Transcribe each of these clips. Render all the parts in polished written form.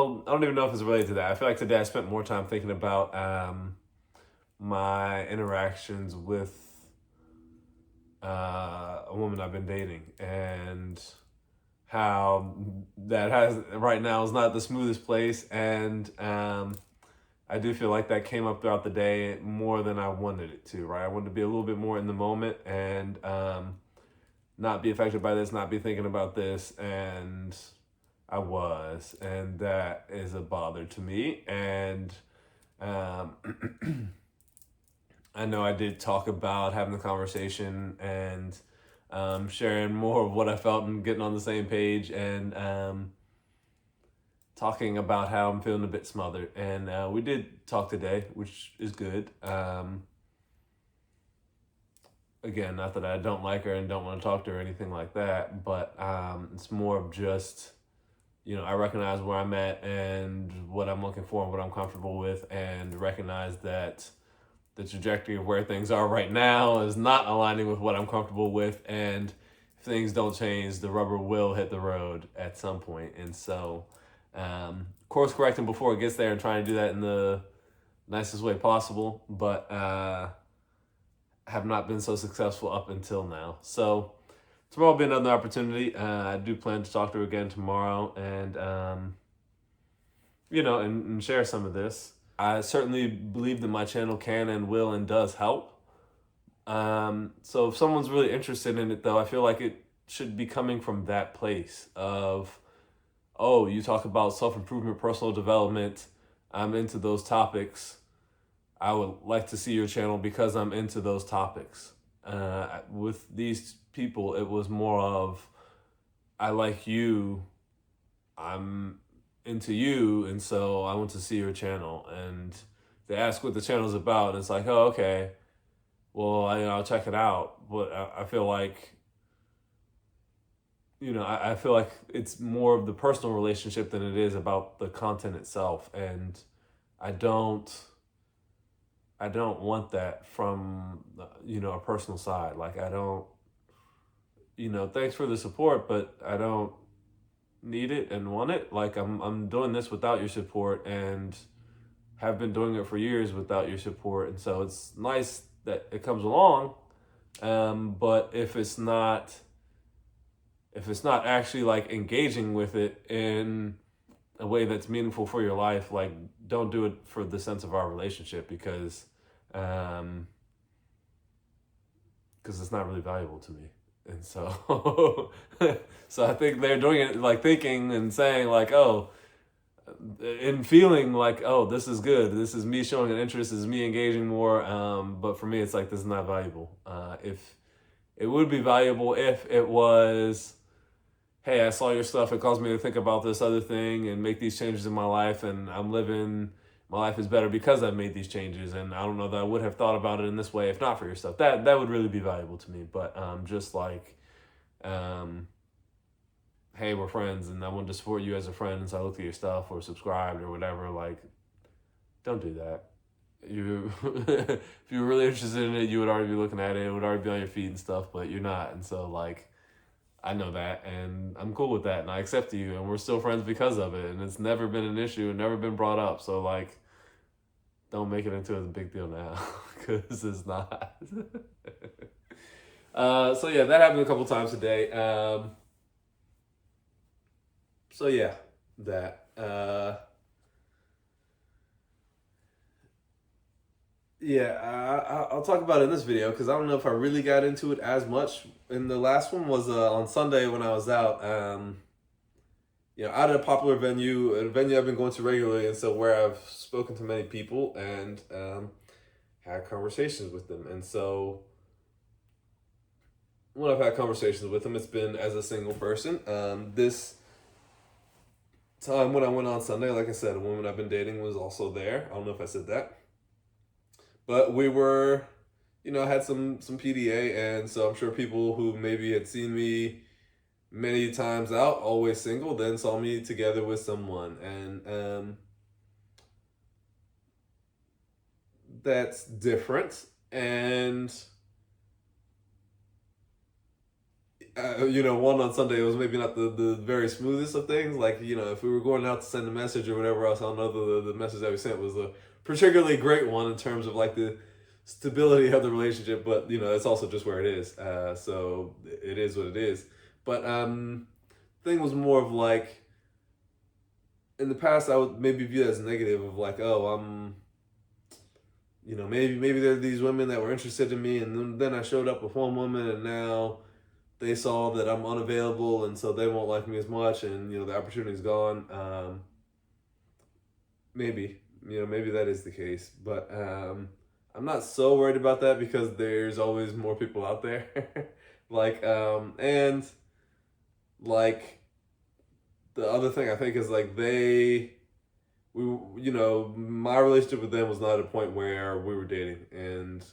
I don't even know if it's related to that. I feel like today I spent more time thinking about my interactions with a woman I've been dating, and how that has right now is not the smoothest place, and I do feel like that came up throughout the day more than I wanted it to. Right, I wanted to be a little bit more in the moment and not be affected by this, not be thinking about this, and I was, and that is a bother to me. And um, I know I did talk about having the conversation and sharing more of what I felt and getting on the same page, and talking about how I'm feeling a bit smothered. And we did talk today, which is good. Again, not that I don't like her and don't want to talk to her or anything like that, but it's more of just, I recognize where I'm at and what I'm looking for and what I'm comfortable with, and recognize that the trajectory of where things are right now is not aligning with what I'm comfortable with. And if things don't change, the rubber will hit the road at some point. And so, course correcting before it gets there and trying to do that in the nicest way possible, but have not been so successful up until now. So tomorrow will be another opportunity. I do plan to talk to her again tomorrow, and and share some of this. I certainly believe that my channel can and will and does help. So if someone's really interested in it, though, I feel like it should be coming from that place of, oh, you talk about self-improvement, personal development, I'm into those topics. I would like to see your channel because I'm into those topics. With these people, it was more of, I like you, I'm into you, and so I want to see your channel. And they ask what the channel's about, and it's like, oh, okay, well, I'll check it out. But I feel like, I feel like it's more of the personal relationship than it is about the content itself. And I don't want that from, a personal side. Like, I don't, thanks for the support, but I don't need it and want it. Like, I'm doing this without your support, and have been doing it for years without your support. And so it's nice that it comes along. But if it's not actually like engaging with it in a way that's meaningful for your life, like, don't do it for the sense of our relationship, because it's not really valuable to me. And so so I think they're doing it like thinking and saying like, oh, and feeling like, oh, this is good, this is me showing an interest, this is me engaging more. But for me, it's like, this is not valuable. If it would be valuable if it was, hey, I saw your stuff, it caused me to think about this other thing and make these changes in my life, and my life is better because I've made these changes, and I don't know that I would have thought about it in this way if not for your stuff. That would really be valuable to me. But just like, hey, we're friends and I want to support you as a friend, and so I looked at your stuff or subscribed or whatever, like, don't do that. You if you were really interested in it, you would already be looking at it, it would already be on your feed and stuff, but you're not. And so, like, I know that, and I'm cool with that, and I accept you, and we're still friends because of it, and it's never been an issue and never been brought up. So, like, don't make it into a big deal now, because it's not. So yeah, that happened a couple times today. So yeah, that. Yeah, I'll talk about it in this video, because I don't know if I really got into it as much. And the last one was on Sunday when I was out. Out at a popular venue, a venue I've been going to regularly, and so where I've spoken to many people and had conversations with them. And so when I've had conversations with them, it's been as a single person. This time when I went on Sunday, like I said, a woman I've been dating was also there. I don't know if I said that. But we were, had some PDA, and so I'm sure people who maybe had seen me many times out, always single, then saw me together with someone. And that's different. And one on Sunday was maybe not the very smoothest of things. Like, if we were going out to send a message or whatever else, I don't know the message that we sent was a particularly great one in terms of like the stability of the relationship, but it's also just where it is. So it is what it is. But thing was more of like, in the past I would maybe view it as negative of like, oh, maybe there are these women that were interested in me, and then I showed up with one woman, and now they saw that I'm unavailable, and so they won't like me as much, and the opportunity's gone. Maybe that is the case, but I'm not so worried about that because there's always more people out there. And like the other thing I think is like my relationship with them was not at a point where we were dating and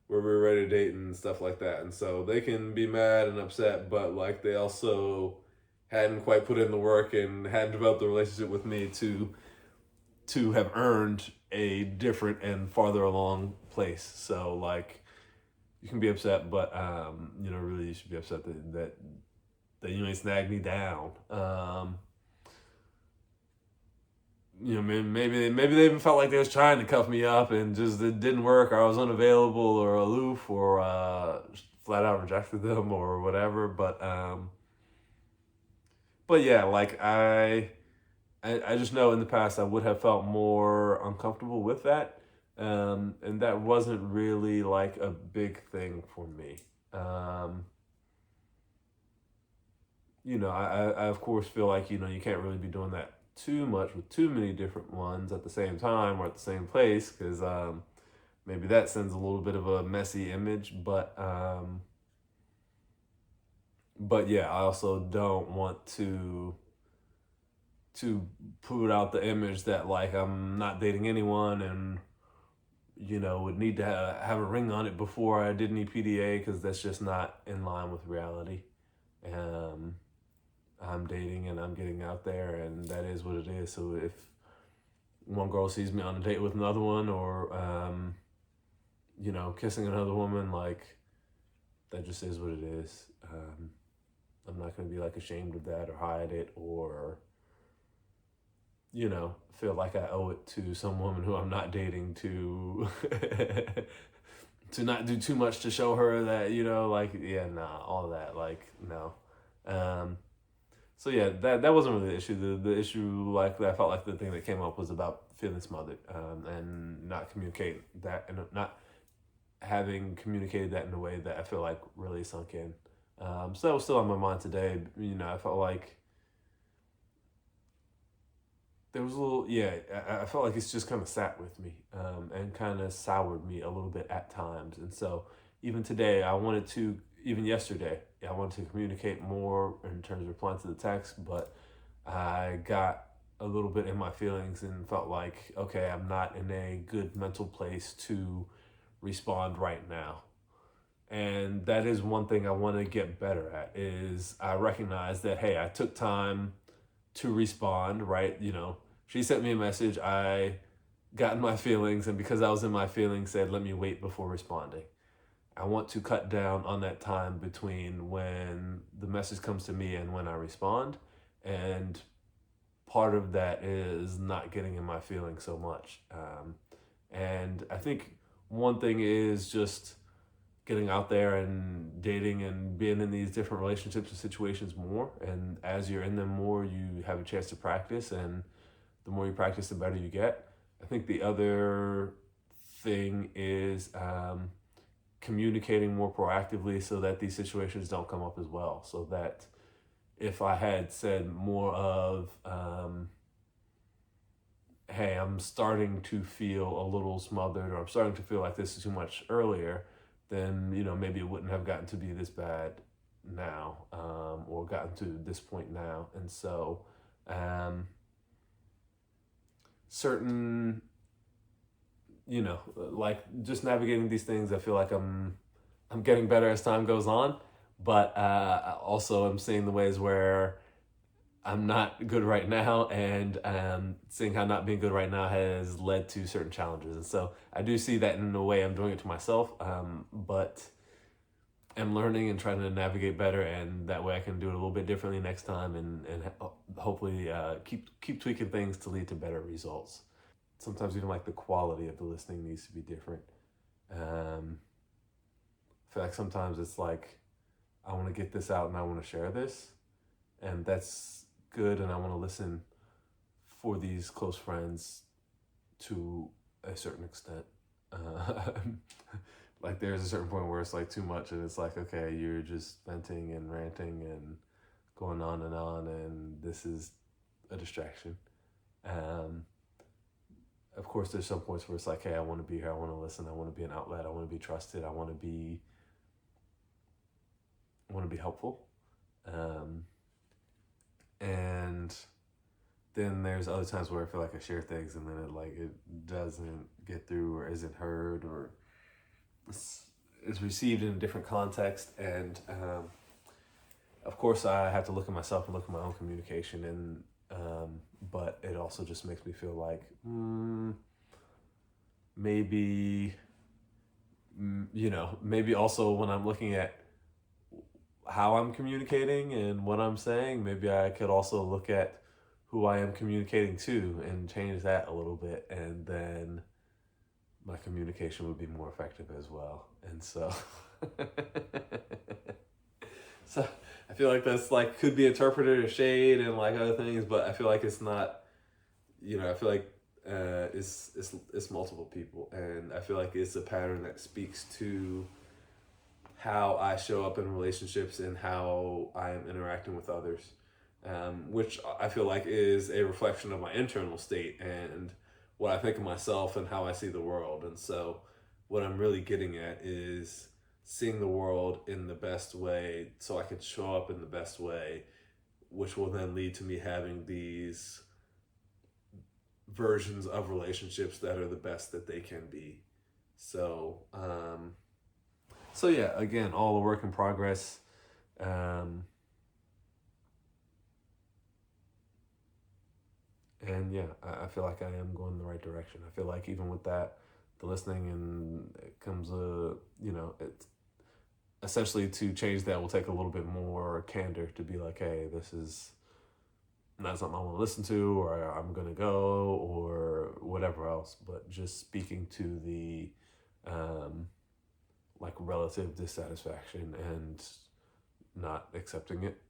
where we were ready to date and stuff like that. And so they can be mad and upset, but like they also hadn't quite put in the work and hadn't developed a relationship with me to have earned a different and farther along place. So like you can be upset, but really you should be upset that you ain't snagged me down. Maybe they even felt like they was trying to cuff me up and just it didn't work, or I was unavailable or aloof, or flat out rejected them or whatever. But yeah, like I just know in the past I would have felt more uncomfortable with that, and that wasn't really like a big thing for me. I of course feel like you can't really be doing that too much with too many different ones at the same time or at the same place, because maybe that sends a little bit of a messy image. But yeah, I also don't want to put out the image that like I'm not dating anyone and would need to have a ring on it before I did any PDA, because that's just not in line with reality. I'm dating and I'm getting out there, and that is what it is. So if one girl sees me on a date with another one, or kissing another woman, like that just is what it is. I'm not going to be like ashamed of that or hide it, or feel like I owe it to some woman who I'm not dating to to not do too much to show her that all of that, like no. So yeah, that wasn't really the issue. The issue, like I felt like the thing that came up was about feeling smothered, and not communicate that, and not having communicated that in a way that I feel like really sunk in. So that was still on my mind today. I felt like there was a little, I felt like it's just kind of sat with me, and kind of soured me a little bit at times. And so even today, even yesterday, I wanted to communicate more in terms of replying to the text, but I got a little bit in my feelings and felt like, okay, I'm not in a good mental place to respond right now. And that is one thing I want to get better at, is I recognize that, hey, I took time to respond, right? She sent me a message, I got in my feelings, and because I was in my feelings, said, let me wait before responding. I want to cut down on that time between when the message comes to me and when I respond. And part of that is not getting in my feelings so much. And I think one thing is just getting out there and dating and being in these different relationships and situations more. And as you're in them more, you have a chance to practice. And the more you practice, the better you get. I think the other thing is communicating more proactively so that these situations don't come up as well. So that if I had said more of, hey, I'm starting to feel a little smothered, or I'm starting to feel like this is too much earlier, then, maybe it wouldn't have gotten to be this bad now, or gotten to this point now. And so certain, like just navigating these things, I feel like I'm getting better as time goes on, but also I'm seeing the ways where I'm not good right now, and seeing how not being good right now has led to certain challenges. And so I do see that in a way I'm doing it to myself, but am learning and trying to navigate better, and that way I can do it a little bit differently next time, and hopefully keep tweaking things to lead to better results. Sometimes even like the quality of the listening needs to be different. I feel like sometimes it's like I want to get this out and I want to share this, and that's good, and I want to listen for these close friends to a certain extent. Uh, like there's a certain point where it's like too much, and it's like, okay, you're just venting and ranting and going on, and this is a distraction. Um, of course, there's some points where it's like, hey, I want to be here, I want to listen, I want to be an outlet, I want to be trusted, I want to be helpful. And then there's other times where I feel like I share things and then it doesn't get through or isn't heard or is received in a different context. And of course I have to look at myself and look at my own communication, and but it also just makes me feel like maybe maybe also when I'm looking at how I'm communicating and what I'm saying, maybe I could also look at who I am communicating to and change that a little bit, and then my communication would be more effective as well. And so so I feel like that's like could be interpreted as shade and like other things, but I feel like it's not, I feel like it's multiple people, and I feel like it's a pattern that speaks to how I show up in relationships and how I am interacting with others, which I feel like is a reflection of my internal state and what I think of myself and how I see the world. And so what I'm really getting at is seeing the world in the best way so I can show up in the best way, which will then lead to me having these versions of relationships that are the best that they can be. So, so yeah, again, all a work in progress. And yeah, I feel like I am going in the right direction. I feel like even with that, the listening, and it comes it's essentially to change that will take a little bit more candor to be like, hey, this is not something I want to listen to, or I'm going to go, or whatever else. But just speaking to the like relative dissatisfaction and not accepting it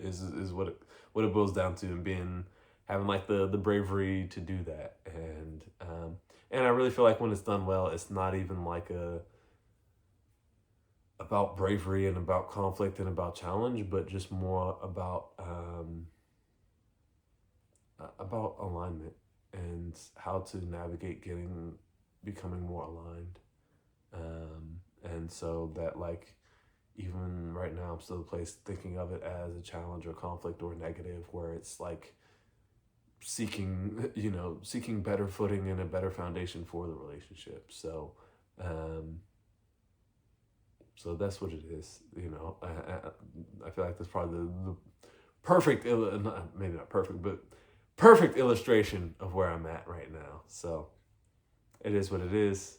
is what it boils down to, and having like the bravery to do that. And I really feel like when it's done well, it's not even like about bravery and about conflict and about challenge, but just more about alignment and how to navigate becoming more aligned. And so that, like, even right now I'm still a place thinking of it as a challenge or conflict or negative, where it's like seeking better footing and a better foundation for the relationship. So so that's what it is. I feel like that's probably the perfect maybe not perfect, but perfect illustration of where I'm at right now. So it is what it is.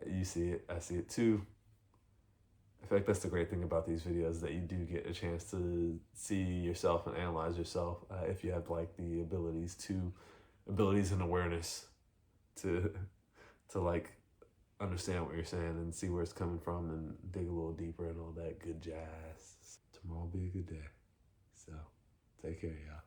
You see it, I see it too. I feel like that's the great thing about these videos, that you do get a chance to see yourself and analyze yourself, if you have like the abilities and awareness to like understand what you're saying and see where it's coming from and dig a little deeper and all that good jazz. Tomorrow will be a good day. So take care, y'all.